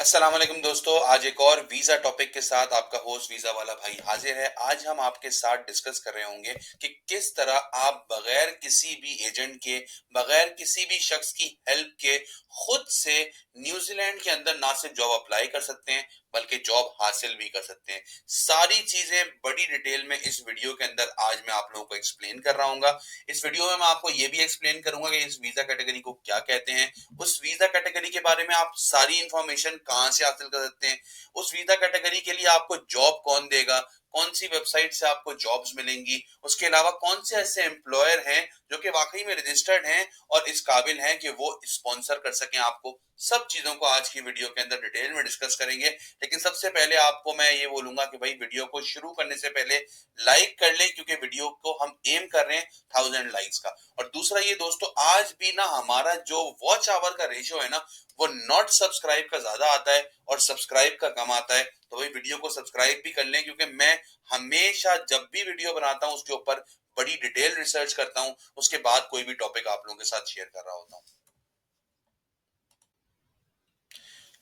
अस्सलाम वालेकुम दोस्तों, आज एक और वीजा टॉपिक के साथ आपका होस्ट वीजा वाला भाई हाजिर है। आज हम आपके साथ डिस्कस कर रहे होंगे कि किस तरह आप बगैर किसी भी एजेंट के, बगैर किसी भी शख्स की हेल्प के खुद से न्यूजीलैंड के अंदर ना सिर्फ जॉब अप्लाई कर सकते हैं बल्कि जॉब हासिल भी कर सकते हैं। सारी चीजें बड़ी डिटेल में इस वीडियो के अंदर आज मैं आप लोगों को एक्सप्लेन कर रहा हूँ। इस वीडियो में मैं आपको ये भी एक्सप्लेन करूंगा कि इस वीजा कैटेगरी को क्या कहते हैं, उस वीजा कैटेगरी के बारे में आप सारी इंफॉर्मेशन कहां से हासिल कर सकते हैं, उस वीजा कैटेगरी के लिए आपको जॉब कौन देगा, कौन सी वेबसाइट से आपको जॉब्स मिलेंगी, उसके अलावा कौन से ऐसे एम्प्लॉयर हैं जो कि वाकई में रजिस्टर्ड हैं और इस काबिल हैं कि वो स्पॉन्सर कर सकें आपको। सब चीजों को आज की वीडियो के अंदर डिटेल में डिस्कस करेंगे। लेकिन सबसे पहले आपको मैं ये बोलूंगा कि भाई वीडियो को शुरू करने से पहले लाइक कर ले, क्योंकि वीडियो को हम एम कर रहे हैं 1000 लाइक्स का। और दूसरा ये दोस्तों, आज भी ना हमारा जो वॉच आवर का रेशियो है ना, वो नॉट सब्सक्राइब का ज्यादा आता है और सब्सक्राइब का कम आता है। तो भाई वीडियो को सब्सक्राइब भी कर लें, क्योंकि मैं हमेशा जब भी वीडियो बनाता हूं उसके ऊपर बड़ी डिटेल रिसर्च करता हूं, उसके बाद कोई भी टॉपिक आप लोगों के साथ शेयर कर रहा होता हूं।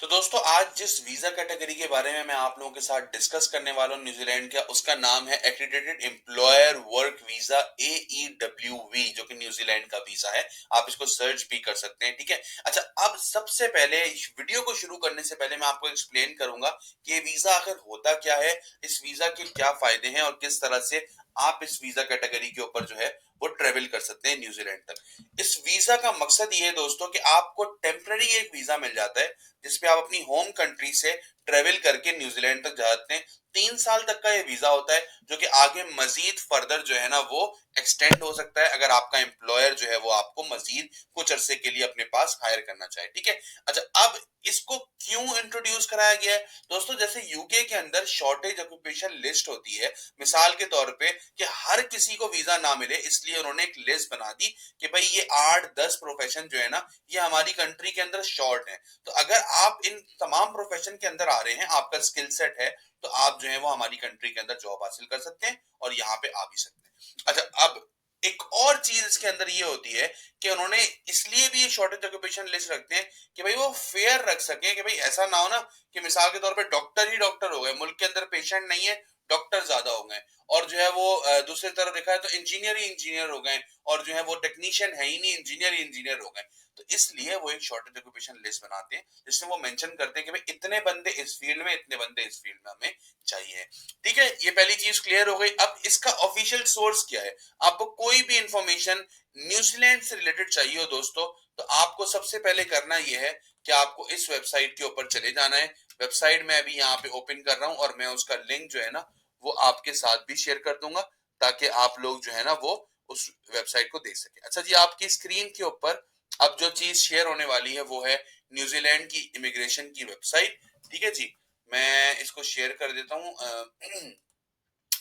तो दोस्तों, आज जिस वीजा कैटेगरी के बारे में मैं आप लोगों के साथ डिस्कस करने वाला हूँ न्यूजीलैंड का, उसका नाम है accredited employer work visa, AEWV, जो कि न्यूजीलैंड का वीजा है। आप इसको सर्च भी कर सकते हैं, ठीक है। अच्छा, अब सबसे पहले वीडियो को शुरू करने से पहले मैं आपको एक्सप्लेन करूंगा कि ये वीजा आखिर होता क्या है, इस वीजा के क्या फायदे हैं और किस तरह से आप इस वीजा कैटेगरी के ऊपर जो है वो ट्रेवल कर सकते हैं न्यूजीलैंड तक। इस वीजा का मकसद ये है दोस्तों कि आपको टेम्पररी एक वीजा मिल जाता है जिसपे आप अपनी होम कंट्री से ट्रेवल करके न्यूजीलैंड तक जा सकते हैं। 3 साल तक का ये वीजा होता है, जो कि आगे मजीद फर्दर जो है ना वो एक्सटेंड हो सकता है अगर आपका एम्प्लॉयर जो है वो आपको मजीद कुछ अरसे के लिए अपने पास हायर करना चाहे, ठीक है। अच्छा, अब इसको क्यों इंट्रोड्यूस कराया गया है दोस्तों? जैसे यूके के अंदर शॉर्टेज ऑक्यूपेशन लिस्ट होती है, मिसाल के तौर पे कि हर किसी को वीजा ना मिले, इसलिए उन्होंने एक लिस्ट बना दी कि भाई ये 8-10 प्रोफेशन जो है ना ये हमारी कंट्री के अंदर शॉर्ट है। तो अगर आप इन तमाम प्रोफेशन के अंदर आ रहे हैं, आपका स्किल सेट है, तो आप जो है वो हमारी कंट्री के अंदर जॉब हासिल कर सकते हैं और यहाँ पे आ भी सकते हैं। अच्छा, अब एक और चीज इसके अंदर ये होती है कि उन्होंने इसलिए भी ये शॉर्टेज ऑक्यूपेशन लिस्ट रखते हैं कि भाई वो फेयर रख सके, कि भाई ऐसा ना हो ना कि मिसाल के तौर पे डॉक्टर ही डॉक्टर हो गए, मुल्क के अंदर पेशेंट नहीं है, डॉक्टर ज्यादा हो गए, और जो है वो दूसरी तरफ देखा है तो इंजीनियर ही इंजीनियर हो गए, और जो है वो टेक्नीशियन है ही नहीं, इंजीनियर ही इंजीनियर हो गए। तो इसलिए वो एक शॉर्टेज ऑक्यूपेशन लिस्ट बनाते हैं जिसमें वो मेंशन करते हैं कि भाई इतने बंदे इस फील्ड में, इतने बंदे इस फील्ड में हमें चाहिए, ठीक है। ये पहली चीज क्लियर हो गई। अब इसका ऑफिशियल सोर्स क्या है? आपको कोई भी इंफॉर्मेशन न्यूजीलैंड से रिलेटेड चाहिए हो दोस्तों, तो आपको सबसे पहले करना यह है कि आपको इस वेबसाइट के ऊपर चले जाना है। वेबसाइट मैं अभी यहाँ पे ओपन कर रहा हूँ और मैं उसका लिंक जो है ना वो आपके साथ भी शेयर कर दूंगा, ताकि आप लोग जो है ना वो उस वेबसाइट को देख सके। अच्छा जी, आपकी स्क्रीन के ऊपर अब जो चीज शेयर होने वाली है वो है न्यूजीलैंड की इमिग्रेशन की वेबसाइट, ठीक है जी। मैं इसको शेयर कर देता हूँ,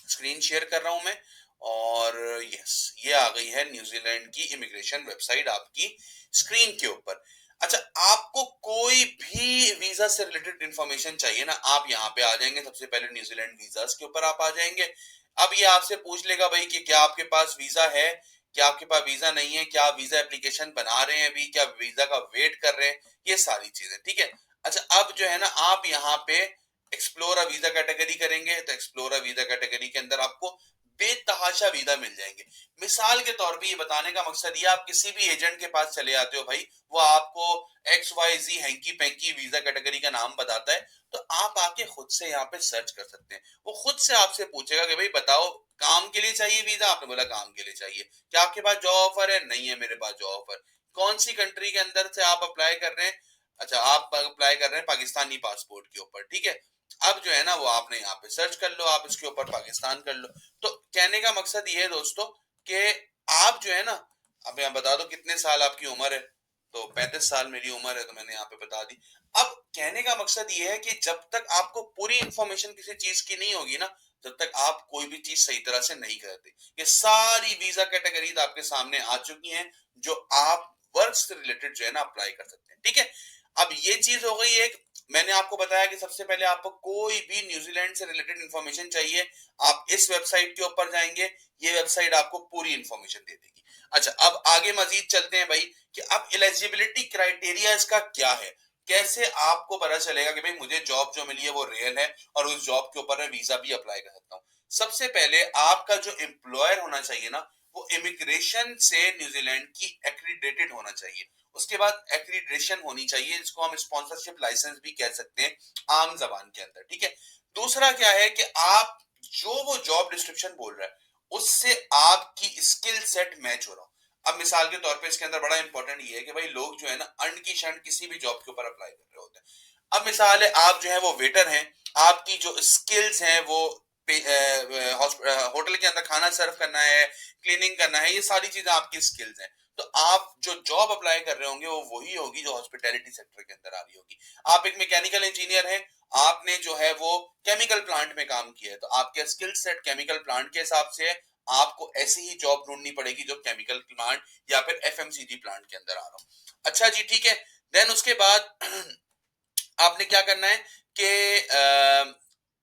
स्क्रीन शेयर कर रहा हूं मैं, और यस, ये आ गई है न्यूजीलैंड की इमिग्रेशन वेबसाइट आपकी स्क्रीन के ऊपर। अच्छा, आपको कोई भी वीजा से रिलेटेड इंफॉर्मेशन चाहिए ना, आप यहाँ पे आ जाएंगे, सबसे पहले न्यूजीलैंड वीजा के ऊपर आप आ जाएंगे। अब ये आपसे पूछ लेगा भाई कि क्या आपके पास वीजा है, क्या आपके पास वीजा नहीं है, क्या आप वीजा एप्लीकेशन बना रहे हैं अभी, क्या वीजा का वेट कर रहे हैं, ये सारी चीजें, ठीक है। अच्छा, अब जो है ना आप यहाँ पे एक्सप्लोर अ वीजा कैटेगरी करेंगे, तो एक्सप्लोर अ वीजा कैटेगरी के अंदर आपको बेतहाशा वीजा मिल जाएंगे। मिसाल के तौर पे ये बताने का मकसद ये, आप किसी भी एजेंट के पास चले आते हो भाई, वो आपको XYZ hanky panky visa category का नाम बताता है, तो आप आके खुद से यहाँ पे सर्च कर सकते हैं। वो खुद से आपसे पूछेगा कि भाई बताओ, काम के लिए चाहिए वीजा? आपने बोला काम के लिए चाहिए। क्या आपके पास जॉब ऑफर है? नहीं है मेरे पास जॉब ऑफर। कौन सी कंट्री के अंदर से आप अप्लाई कर रहे हैं? अच्छा, आप अप्लाई कर रहे हैं पाकिस्तानी पासपोर्ट के ऊपर, ठीक है। अब जो है ना वो आपने यहाँ पे सर्च कर लो, आप इसके ऊपर पाकिस्तान कर लो। तो कहने का मकसद ये है दोस्तों कि आप जो है ना, अब यहाँ बता दो कितने साल आपकी उम्र है, तो 35 साल मेरी उम्र है, तो मैंने यहाँ पे बता दी। अब कहने का मकसद ये है कि जब तक आपको पूरी इंफॉर्मेशन किसी चीज की नहीं होगी ना, तब तक आप कोई भी चीज सही तरह से नहीं करते। ये सारी वीजा कैटेगरीज आपके सामने आ चुकी हैं जो आप वर्क से रिलेटेड जो है ना अप्लाई कर सकते हैं, ठीक है। अब ये चीज हो गई एक, मैंने आपको बताया कि सबसे पहले आपको कोई भी न्यूजीलैंड से रिलेटेड इंफॉर्मेशन चाहिए, आप इस वेबसाइट के ऊपर जाएंगे, ये वेबसाइट आपको पूरी इंफॉर्मेशन दे देगी। अच्छा, अब आगे मजीद चलते हैं भाई कि अब एलिजिबिलिटी क्राइटेरिया इसका क्या है। कैसे आपको पता चलेगा कि भाई मुझे जॉब जो मिली है वो रियल है और उस जॉब के ऊपर मैं वीजा भी अप्लाई कर सकता हूँ? सबसे पहले आपका जो एम्प्लॉयर होना चाहिए ना, वो इमिग्रेशन से न्यूजीलैंड की एक्रीडेटेड होना चाहिए। उसके बाद एक्रीडेशन होनी चाहिए, जिसको हम स्पॉन्सरशिप लाइसेंस भी कह सकते हैं आम जबान के अंदर, ठीक है। दूसरा क्या है कि आप जो वो जॉब डिस्क्रिप्शन बोल रहा है उससे आपकी स्किल सेट मैच हो रहा हो। अब मिसाल के तौर पे इसके अंदर बड़ा इंपॉर्टेंट ये है कि भाई लोग जो है ना अन की शर्ट किसी भी जॉब के ऊपर अप्लाई कर रहे होते हैं। अब मिसाल है आप जो है वो वेटर हैं, आपकी जो स्किल्स हैं वो होटल के अंदर खाना सर्व करना है, क्लीनिंग करना है, ये सारी चीजें आपकी स्किल्स हैं। तो आप जो जॉब अप्लाई कर रहे होंगे वो वही होगी जो हॉस्पिटैलिटी सेक्टर के अंदर आ रही होगी। आप एक मैकेनिकल इंजीनियर हैं, आपने जो है वो केमिकल प्लांट में काम किया है, तो आपके स्किल सेट केमिकल प्लांट के हिसाब से है। आपको ऐसी ही जॉब ढूंढनी पड़ेगी जो केमिकल प्लांट या फिर एफएमसीजी प्लांट के अंदर आ रहा हो। अच्छा जी, ठीक है। देन उसके बाद आपने क्या करना है कि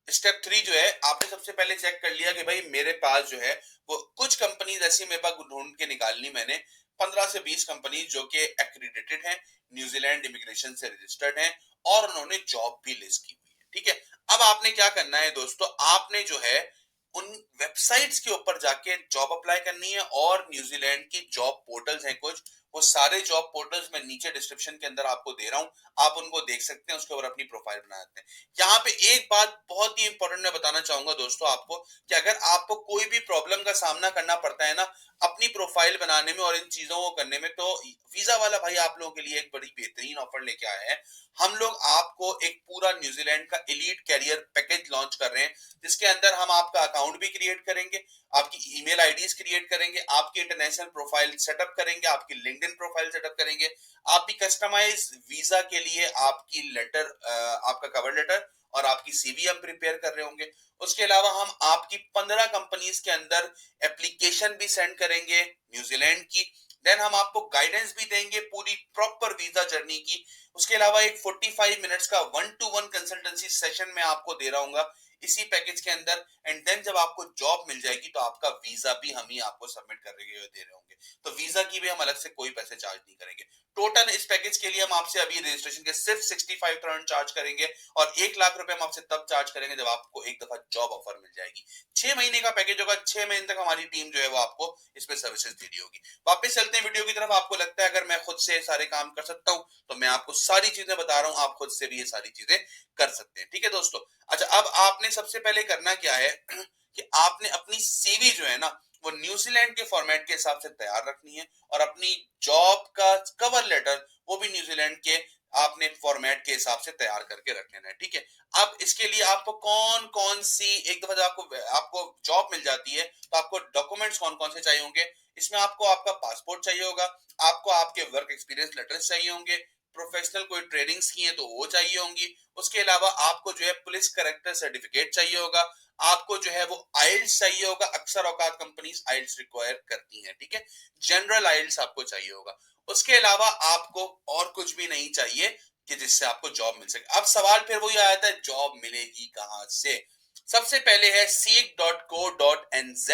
स्टेप 3 जो है, आपने सबसे पहले चेक कर लिया कि भाई मेरे पास जो है वो कुछ कंपनीज ऐसी मेरे पास ढूंढ के निकालनी मैंने, 15 से 20 कंपनी जो कि एक्रीडेटेड हैं, न्यूजीलैंड इमिग्रेशन से रजिस्टर्ड हैं और उन्होंने जॉब भी लिस्ट की हुई है, ठीक है। अब आपने क्या करना है दोस्तों, आपने जो है उन वेबसाइट्स के ऊपर जाके जॉब अप्लाई करनी है। और न्यूजीलैंड की जॉब पोर्टल्स हैं कुछ, वो सारे जॉब पोर्टल्स मैं नीचे डिस्क्रिप्शन के अंदर आपको दे रहा हूं, आप उनको देख सकते हैं, उसके ऊपर अपनी प्रोफाइल बना सकते हैं। यहाँ पे एक बात बहुत ही इंपॉर्टेंट मैं बताना चाहूंगा दोस्तों आपको, कि अगर आपको कोई भी प्रॉब्लम का सामना करना पड़ता है ना अपनी प्रोफाइल बनाने में और इन चीजों को करने में, तो वीजा वाला भाई आप लोगों के लिए एक बड़ी बेहतरीन ऑफर लेके आया है। हम लोग आपको एक पूरा न्यूजीलैंड का एलीट कैरियर पैकेज लॉन्च कर रहे हैं, जिसके अंदर हम आपका अकाउंट भी क्रिएट करेंगे, आपकी ईमेल आईडीज क्रिएट करेंगे, आपकी इंटरनेशनल प्रोफाइल सेटअप करेंगे, आपकी लिंक्डइन प्रोफाइल सेटअप करेंगे, आपकी कस्टमाइज वीजा के लिए आपकी लेटर, आपका कवर लेटर और आपकी सीवी हम प्रिपेयर कर रहे होंगे। उसके अलावा हम आपकी 15 कंपनीज के अंदर एप्लीकेशन भी सेंड करेंगे न्यूजीलैंड की। देन हम आपको गाइडेंस भी देंगे पूरी प्रॉपर वीजा जर्नी की। उसके अलावा एक 45 मिनट्स का 1-to-1 कंसल्टेंसी सेशन में आपको दे रहा हूँ इसी पैकेज के अंदर। एंड देन जब आपको जॉब मिल जाएगी तो आपका वीजा भी हम ही आपको सबमिट करके दे रहे होंगे, तो वीजा की भी हम अलग से कोई पैसे चार्ज नहीं करेंगे। टोटल इस पैकेज के लिए हम आपसे अभी रजिस्ट्रेशन के सिर्फ 65 करोड़ चार्ज करेंगे और 1 लाख रुपए हम आपसे तब चार्ज करेंगे जब आपको एक दफा जॉब ऑफर मिल जाएगी। 6 महीने का पैकेज होगा, 6 महीने तक हमारी टीम जो है वो आपको इसमें सर्विसेज दे रही होगी। वापस चलते हैं वीडियो की तरफ। आपको लगता है अगर मैं खुद से सारे काम कर सकता हूं, तो मैं आपको सारी चीजें बता रहा हूं, आप खुद से भी ये सारी चीजें कर सकते हैं, ठीक है दोस्तों। अच्छा, अब आपने सबसे पहले करना क्या है कि आपने अपनी सीवी जो है ना वो न्यूजीलैंड के फॉर्मेट के हिसाब से तैयार रखनी है और अपनी जॉब का कवर लेटर वो भी न्यूजीलैंड के आपने फॉर्मेट के हिसाब से तैयार करके रख लेना है, ठीक है। अब इसके लिए आपको कौन कौन सी, एक दफा जब आपको आपको जॉब मिल जाती है तो आपको डॉक्यूमेंट्स कौन कौन से चाहिए होंगे। इसमें आपको आपका पासपोर्ट चाहिए होगा, आपको आपके वर्क एक्सपीरियंस लेटर्स चाहिए होंगे, प्रोफेशनल कोई ट्रेनिंग्स की है तो वो चाहिए होंगी। उसके अलावा आपको जो है पुलिस करेक्टर सर्टिफिकेट चाहिए होगा, आपको जो है वो आइल्स चाहिए होगा, अक्सर औकात कंपनीज आइल्स रिक्वायर करती हैं, ठीक है। जनरल आइल्स आपको चाहिए होगा। उसके अलावा आपको और कुछ भी नहीं चाहिए कि जिससे आपको जॉब मिल सके। अब सवाल फिर वही आता है, जॉब मिलेगी कहां से? सबसे पहले है seek.co.nz।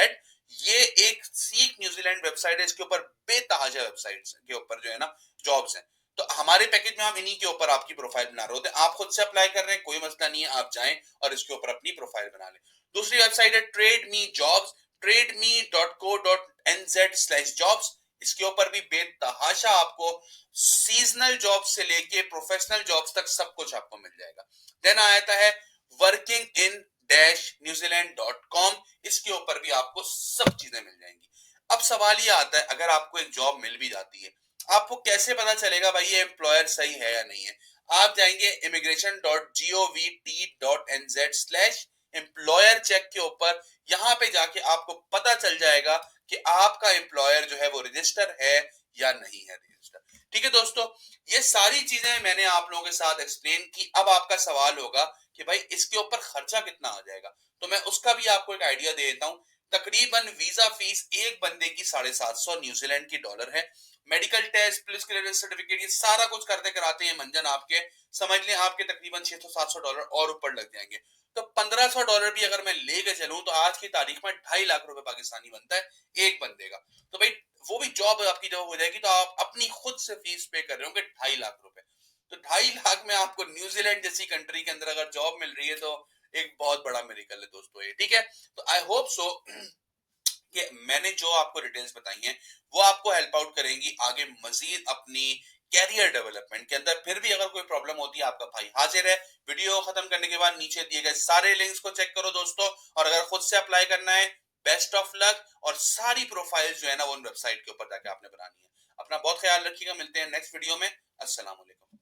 ये एक सीक न्यूजीलैंड वेबसाइट है, इसके ऊपर बेतहाशा वेबसाइट्स के ऊपर जो है ना जॉब्स हैं। तो हमारे पैकेज में हम इन्हीं के ऊपर आपकी प्रोफाइल बना रहे होते हैं। आप खुद से अप्लाई कर रहे हैं, कोई मसला नहीं है, आप जाएं और इसके ऊपर अपनी प्रोफाइल बना लें। दूसरी वेबसाइट है ट्रेड मी जॉब्स, trademe.co.nz/jobs। इसके ऊपर भी बेतहाशा आपको सीजनल जॉब से लेके प्रोफेशनल जॉब्स तक सब कुछ आपको मिल जाएगा। देन आता है वर्किंग इन न्यूजीलैंड.com, इसके ऊपर भी आपको सब चीजें मिल जाएंगी। अब सवाल ये आता है, अगर आपको एक जॉब मिल भी जाती है, आपको कैसे पता चलेगा भाई ये एम्प्लॉयर सही है या नहीं है? आप जाएंगे immigration.govt.nz/एम्प्लॉयर चेक के ऊपर, यहां पे जाके आपको पता चल जाएगा कि आपका एम्प्लॉयर जो है वो रजिस्टर है या नहीं है रजिस्टर, ठीक है दोस्तों। ये सारी चीजें मैंने आप लोगों के साथ एक्सप्लेन की। अब आपका सवाल होगा कि भाई इसके ऊपर खर्चा कितना आ जाएगा, तो मैं उसका भी आपको एक आइडिया दे देता हूं। तकरीबन वीजा फीस एक बंदे की 750 न्यूजीलैंड की डॉलर है। Medical test, police clearance certificate, ये सारा कुछ करते कराते हैं मंजन आपके समझ लें आपके तकरीबन 600-700 डॉलर और ऊपर लग जाएंगे। तो 1500 डॉलर भी अगर मैं लेके चलूं तो आज की तारीख में 2.5 लाख रुपए पाकिस्तानी बनता है एक बंदे का। तो भाई वो भी जॉब आपकी जब हो जाएगी तो आप अपनी खुद से फीस पे कर रहे होंगे 2.5 लाख रुपए। तो 2.5 लाख में आपको न्यूजीलैंड जैसी कंट्री के अंदर अगर जॉब मिल रही है तो एक बहुत बड़ा मेरिकल है दोस्तों ये, ठीक है। तो आई होप सो कि मैंने जो आपको डिटेल्स बताई हैं वो आपको हेल्प आउट करेंगी आगे मजीद अपनी कैरियर डेवलपमेंट के अंदर। फिर भी अगर कोई प्रॉब्लम होती है, आपका भाई हाजिर है। वीडियो खत्म करने के बाद नीचे दिए गए सारे लिंक्स को चेक करो दोस्तों, और अगर खुद से अप्लाई करना है, बेस्ट ऑफ लक। और सारी प्रोफाइल जो है ना वो वेबसाइट के ऊपर जाके आपने बनानी है। अपना बहुत ख्याल रखिएगा, मिलते हैं नेक्स्ट वीडियो में। अस्सलाम वालेकुम।